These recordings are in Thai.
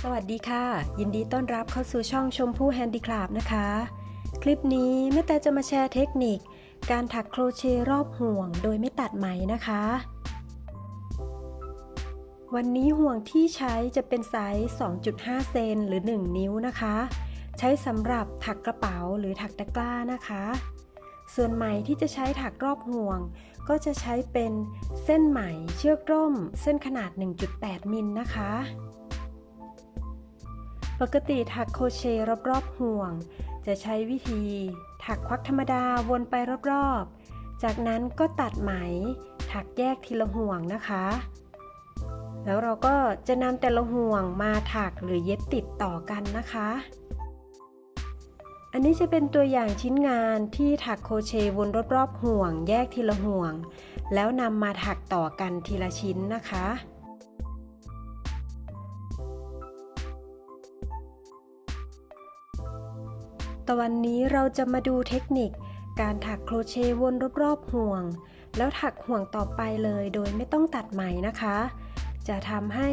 สวัสดีค่ะยินดีต้อนรับเข้าสู่ช่องชมพู่แฮนดี้คราฟนะคะคลิปนี้แม่แต่จะมาแชร์เทคนิคการถักโครเชต์รอบห่วงโดยไม่ตัดไหมนะคะวันนี้ห่วงที่ใช้จะเป็นไซส์ 2.5 เซนหรือ 1 นิ้วนะคะใช้สำหรับถักกระเป๋าหรือถักตะกร้านะคะส่วนไหมที่จะใช้ถักรอบห่วงก็จะใช้เป็นเส้นไหมเชือกร่มเส้นขนาด 1.8 มิลนะคะปกติถักโครเชต์รอบๆห่วงจะใช้วิธีถักควักธรรมดาวนไปรอบๆจากนั้นก็ตัดไหมถักแยกทีละห่วงนะคะแล้วเราก็จะนำแต่ละห่วงมาถักหรือเย็บติดต่อกันนะคะอันนี้จะเป็นตัวอย่างชิ้นงานที่ถักโครเชต์วนรอบๆห่วงแยกทีละห่วงแล้วนำมาถักต่อกันทีละชิ้นนะคะตอนนี้เราจะมาดูเทคนิคการถักโครเชต์วนรอบๆห่วงแล้วถักห่วงต่อไปเลยโดยไม่ต้องตัดไหมนะคะจะทำให้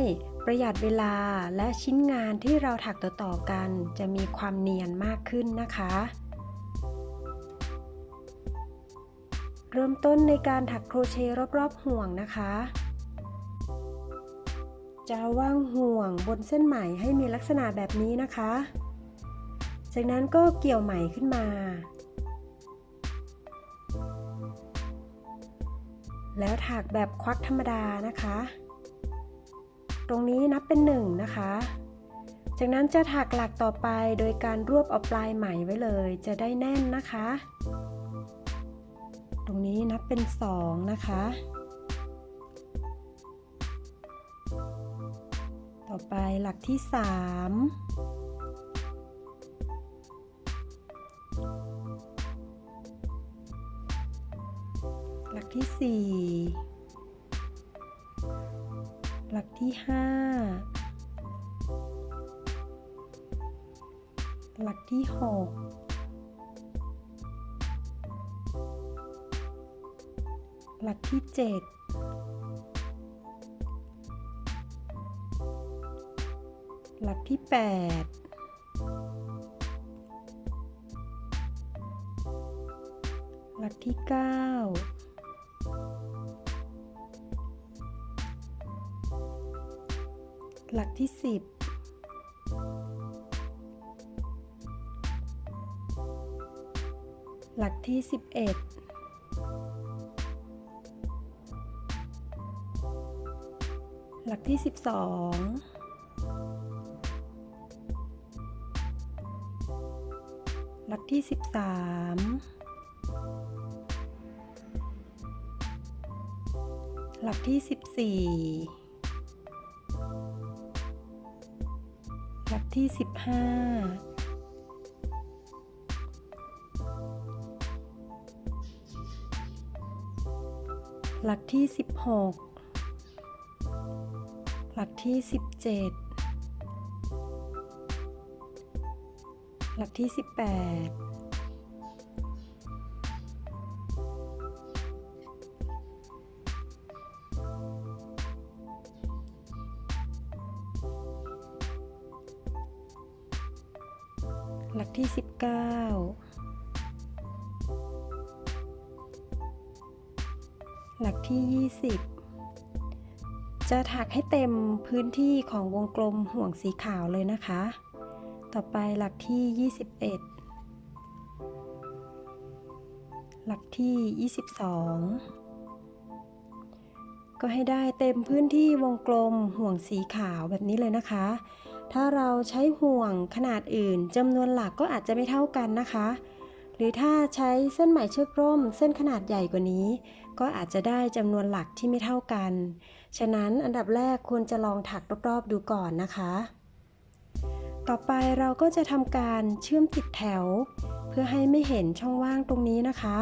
ประหยัดเวลาและชิ้นงานที่เราถักต่อๆกันจะมีความเนียนมากขึ้นนะคะเริ่มต้นในการถักโครเชต์รอบๆห่วงนะคะจะวางห่วงบนเส้นไหมให้มีลักษณะแบบนี้นะคะจากนั้นก็เกี่ยวไหมขึ้นมาแล้วถักแบบควักธรรมดานะคะตรงนี้นับเป็น1นะคะจากนั้นจะถักหลักต่อไปโดยการรวบเอาปลายไหมไว้เลยจะได้แน่นนะคะตรงนี้นับเป็น2นะคะต่อไปหลักที่3หลักที่4หลักที่5หลักที่6หลักที่7หลักที่8หลักที่9หลักที่10หลักที่11หลักที่12หลักที่13หลักที่14หลักที่15หลักที่16หลักที่17หลักที่18หลักที่19หลักที่20จะถักให้เต็มพื้นที่ของวงกลมห่วงสีขาวเลยนะคะต่อไปหลักที่21หลักที่22ก็ให้ได้เต็มพื้นที่วงกลมห่วงสีขาวแบบนี้เลยนะคะถ้าเราใช้ห่วงขนาดอื่นจำนวนหลักก็อาจจะไม่เท่ากันนะคะหรือถ้าใช้เส้นไหมเชือกร่มเส้นขนาดใหญ่กว่านี้ก็อาจจะได้จำนวนหลักที่ไม่เท่ากันฉะนั้นอันดับแรกควรจะลองถักรอบๆดูก่อนนะคะต่อไปเราก็จะทำการเชื่อมติดแถวเพื่อให้ไม่เห็นช่องว่างตรงนี้นะคะ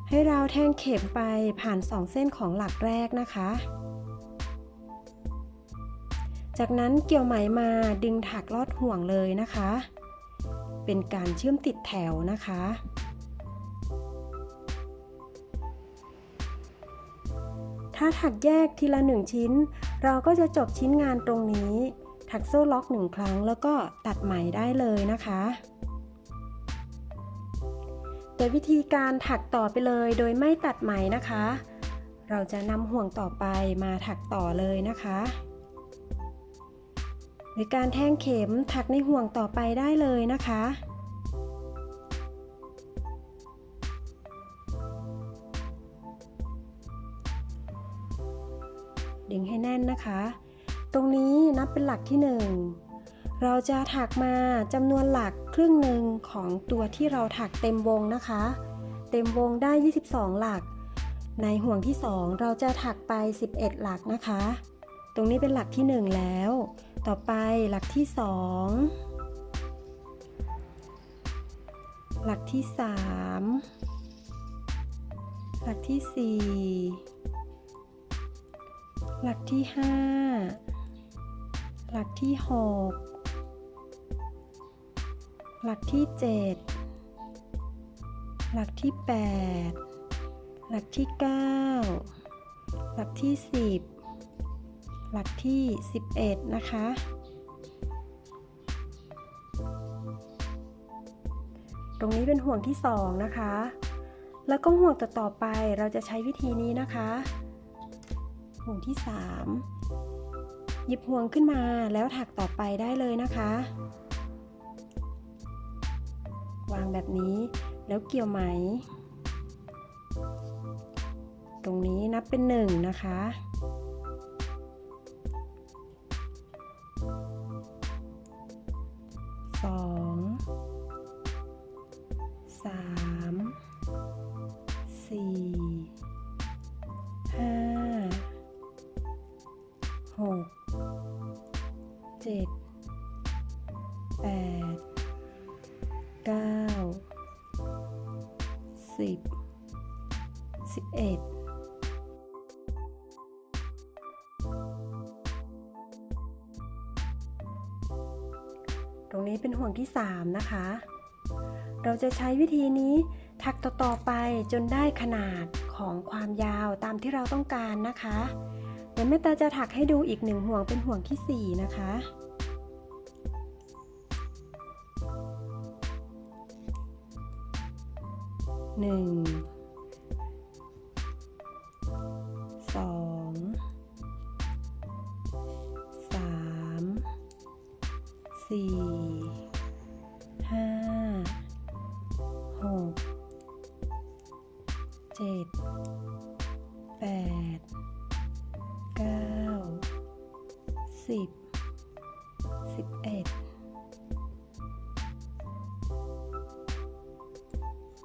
ให้เราแทงเข็มไปผ่าน2เส้นของหลักแรกนะคะจากนั้นเกี่ยวไหมมาดึงถักลอดห่วงเลยนะคะเป็นการเชื่อมติดแถวนะคะถ้าถักแยกทีละ1ชิ้นเราก็จะจบชิ้นงานตรงนี้ ถักโซ่ล็อก1ครั้งแล้วก็ตัดไหมได้เลยนะคะแต่วิธีการถักต่อไปเลยโดยไม่ตัดไหมนะคะเราจะนำห่วงต่อไปมาถักต่อเลยนะคะโดยการแทงเข็มถักในห่วงต่อไปได้เลยนะคะดึงให้แน่นนะคะตรงนี้นับเป็นหลักที่1เราจะถักมาจำนวนหลักครึ่งหนึ่งของตัวที่เราถักเต็มวงนะคะเต็มวงได้22หลักในห่วงที่2เราจะถักไป11หลักนะคะตรงนี้เป็นหลักที่1แล้วต่อไปหลักที่2หลักที่3หลักที่4หลักที่5หลักที่6หลักที่7หลักที่8หลักที่9หลักที่10หลักที่11นะคะตรงนี้เป็นห่วงที่2นะคะแล้วก็ห่วงต่อไปเราจะใช้วิธีนี้นะคะห่วงที่3หยิบห่วงขึ้นมาแล้วถักต่อไปได้เลยนะคะวางแบบนี้แล้วเกี่ยวไหมตรงนี้นับเป็น1นะคะ11ตรงนี้เป็นห่วงที่3นะคะเราจะใช้วิธีนี้ถักต่อไปจนได้ขนาดของความยาวตามที่เราต้องการนะคะเดี๋ยวแม่ตาจะถักให้ดูอีก1ห่วงเป็นห่วงที่4นะคะ1 2 3 4 5 6 7 8 9 10 11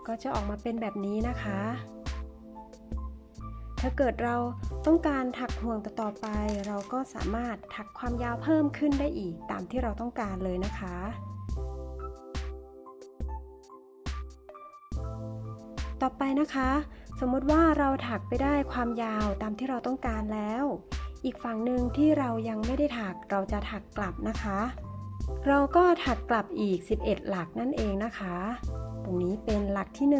ก็จะออกมาเป็นแบบนี้นะคะถ้าเกิดเราต้องการถักห่วงต่อไปเราก็สามารถถักความยาวเพิ่มขึ้นได้อีกตามที่เราต้องการเลยนะคะต่อไปนะคะสมมติว่าเราถักไปได้ความยาวตามที่เราต้องการแล้วอีกฝั่งหนึ่งที่เรายังไม่ได้ถักเราจะถักกลับนะคะเราก็ถักกลับอีก11หลักนั่นเองนะคะตรงนี้เป็นหลักที่1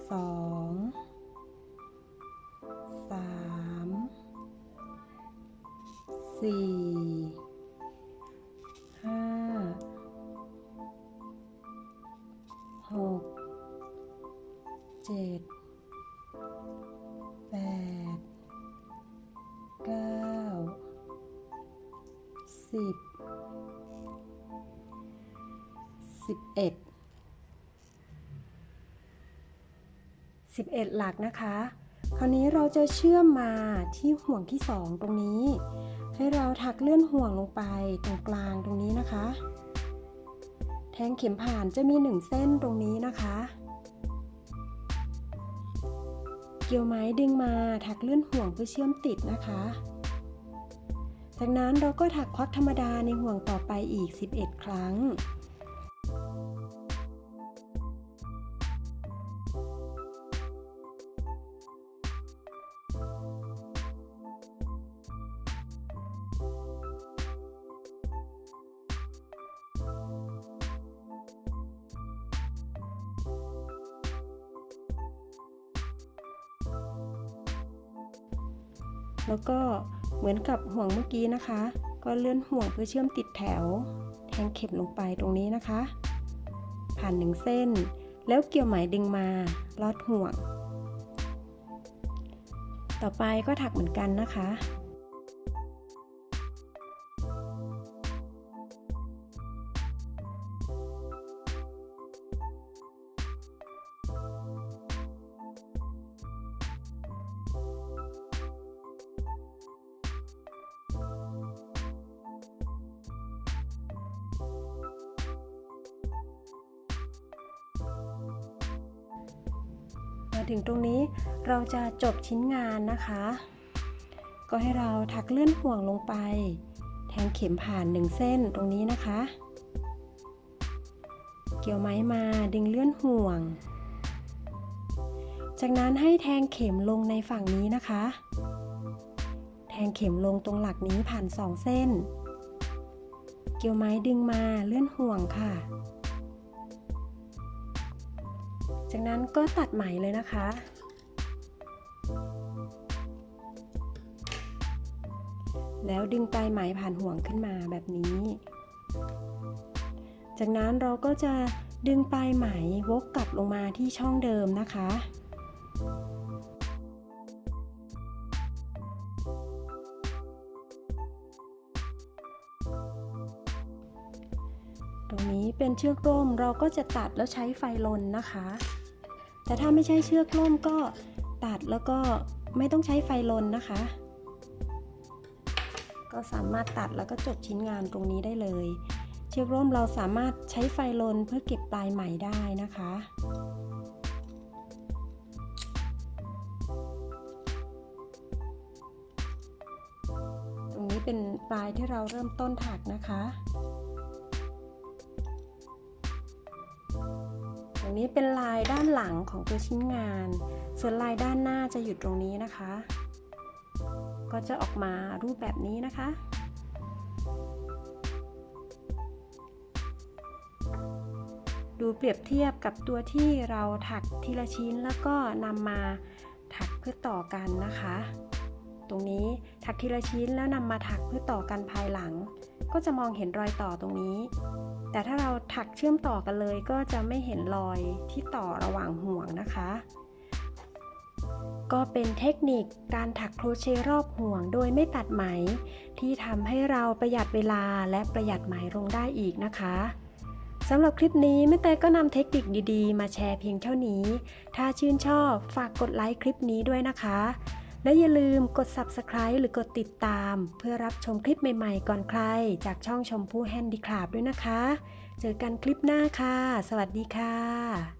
2 3 4 5 6 7 8 9 10 11หลักนะคะคราวนี้เราจะเชื่อมมาที่ห่วงที่2ตรงนี้ให้เราถักเลื่อนห่วงลงไปตรงกลางตรงนี้นะคะแทงเข็มผ่านจะมี1เส้นตรงนี้นะคะเกี่ยวไหมดึงมาถักเลื่อนห่วงเพื่อเชื่อมติดนะคะจากนั้นเราก็ถักควักธรรมดาในห่วงต่อไปอีก11ครั้งแล้วก็ เหมือนกับห่วงเมื่อกี้นะคะ ก็เลื่อนห่วงเพื่อเชื่อมติดแถวแทงเข็มลงไปตรงนี้นะคะ ผ่าน1เส้นแล้วเกี่ยวไหมดึงมาลอดห่วงต่อไปก็ถักเหมือนกันนะคะมาถึงตรงนี้เราจะจบชิ้นงานนะคะก็ให้เราถักเลื่อนห่วงลงไปแทงเข็มผ่าน1เส้นตรงนี้นะคะเกี่ยวไหมมาดึงเลื่อนห่วงจากนั้นให้แทงเข็มลงในฝั่งนี้นะคะแทงเข็มลงตรงหลักนี้ผ่าน2เส้นเกี่ยวไหมดึงมาเลื่อนห่วงค่ะจากนั้นก็ตัดไหมเลยนะคะแล้วดึงปลายไหมผ่านห่วงขึ้นมาแบบนี้จากนั้นเราก็จะดึงปลายไหมวกกลับลงมาที่ช่องเดิมนะคะตรงนี้เป็นเชือกร่มเราก็จะตัดแล้วใช้ไฟลนนะคะแต่ถ้าไม่ใช่เชือกร่มก็ตัดแล้วก็ไม่ต้องใช้ไฟลนนะคะก็สามารถตัดแล้วก็จบชิ้นงานตรงนี้ได้เลยเชือกร่มเราสามารถใช้ไฟลนเพื่อเก็บปลายไหมได้นะคะตรงนี้เป็นปลายที่เราเริ่มต้นถักนะคะตรงนี้เป็นลายด้านหลังของตัวชิ้นงานส่วนลายด้านหน้าจะอยู่ตรงนี้นะคะก็จะออกมารูปแบบนี้นะคะดูเปรียบเทียบกับตัวที่เราถักทีละชิ้นแล้วก็นำมาถักเพื่อต่อกันนะคะตรงนี้ถักทีละชิ้นแล้วนำมาถักเพื่อต่อกันภายหลังก็จะมองเห็นรอยต่อตรงนี้แต่ถ้าเราถักเชื่อมต่อกันเลยก็จะไม่เห็นรอยที่ต่อระหว่างห่วงนะคะก็เป็นเทคนิคการถักโครเชต์รอบห่วงโดยไม่ตัดไหมที่ทำให้เราประหยัดเวลาและประหยัดไหมลงได้อีกนะคะสำหรับคลิปนี้แม่เตยก็นำเทคนิคดีๆมาแชร์เพียงเท่านี้ถ้าชื่นชอบฝากกดไลค์คลิปนี้ด้วยนะคะและอย่าลืมกด Subscribe หรือกดติดตามเพื่อรับชมคลิปใหม่ๆก่อนใครจากช่องชมพู่แฮนดี้คราฟต์ด้วยนะคะเจอกันคลิปหน้าค่ะสวัสดีค่ะ